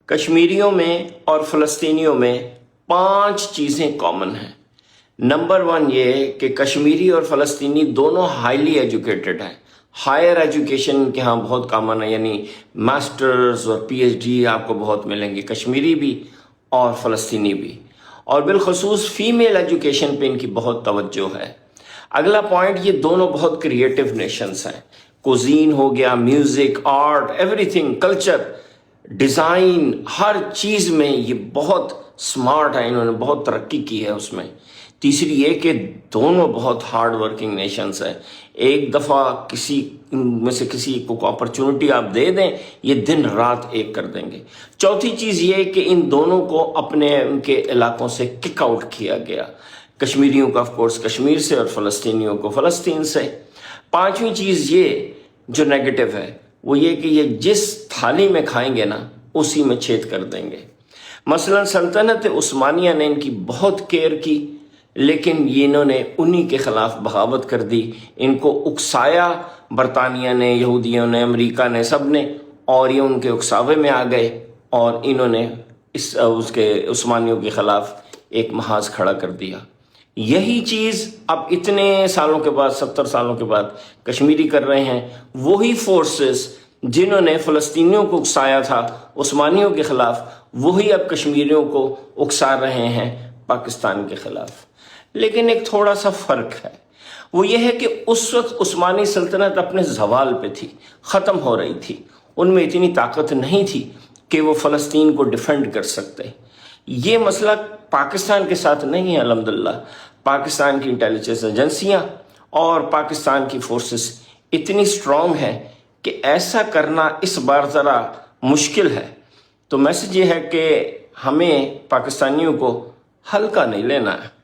کشمیریوں میں اور فلسطینیوں میں 5 چیزیں کامن ہیں۔ نمبر 1 یہ کہ کشمیری اور فلسطینی دونوں ہائیلی ایجوکیٹڈ ہیں۔ ہائر ایجوکیشن کے ہاں بہت کامن ہے، یعنی ماسٹرز اور پی ایچ ڈی آپ کو بہت ملیں گے، کشمیری بھی اور فلسطینی بھی، اور بالخصوص فیمیل ایجوکیشن پہ ان کی بہت توجہ ہے۔ اگلا پوائنٹ، یہ دونوں بہت کریٹو نیشنز ہیں۔ کوزین ہو گیا، music, art, everything, culture, design, ہر چیز میں یہ بہت سمارٹ ہیں، انہوں نے بہت ترقی کی ہے اس میں۔ تیسری یہ کہ دونوں بہت ہارڈ ورکنگ نیشنز ہیں۔ ایک دفعہ کسی میں سے کسی کو اپرچونٹی آپ دے دیں، یہ دن رات ایک کر دیں گے۔ چوتھی چیز یہ کہ ان دونوں کو اپنے ان کے علاقوں سے کک آؤٹ کیا گیا، کشمیریوں کا آف کورس کشمیر سے اور فلسطینیوں کو فلسطین سے۔ پانچویں چیز یہ جو نیگیٹو ہے وہ یہ کہ یہ جس تھالی میں کھائیں گے نا اسی میں چھید کر دیں گے۔ مثلا سلطنت عثمانیہ نے ان کی بہت کیئر کی، لیکن یہ انہوں نے انہی کے خلاف بغاوت کر دی، ان کو اکسایا برطانیہ نے، یہودیوں نے، امریکہ نے، سب نے، اور یہ ان کے اکساوے میں آ گئے اور انہوں نے اس کے عثمانیوں کے خلاف ایک محاذ کھڑا کر دیا۔ یہی چیز اب اتنے سالوں کے بعد، 70 سالوں کے بعد کشمیری کر رہے ہیں۔ وہی فورسز جنہوں نے فلسطینیوں کو اکسایا تھا عثمانیوں کے خلاف، وہی اب کشمیریوں کو اکسا رہے ہیں پاکستان کے خلاف۔ لیکن ایک تھوڑا سا فرق ہے، وہ یہ ہے کہ اس وقت عثمانی سلطنت اپنے زوال پہ تھی، ختم ہو رہی تھی، ان میں اتنی طاقت نہیں تھی کہ وہ فلسطین کو ڈیفینڈ کر سکتے۔ یہ مسئلہ پاکستان کے ساتھ نہیں ہے، الحمدللہ۔ پاکستان کی انٹیلیجنس ایجنسیاں اور پاکستان کی فورسز اتنی اسٹرانگ ہیں کہ ایسا کرنا اس بار ذرا مشکل ہے۔ تو میسج یہ ہے کہ ہمیں پاکستانیوں کو ہلکا نہیں لینا ہے۔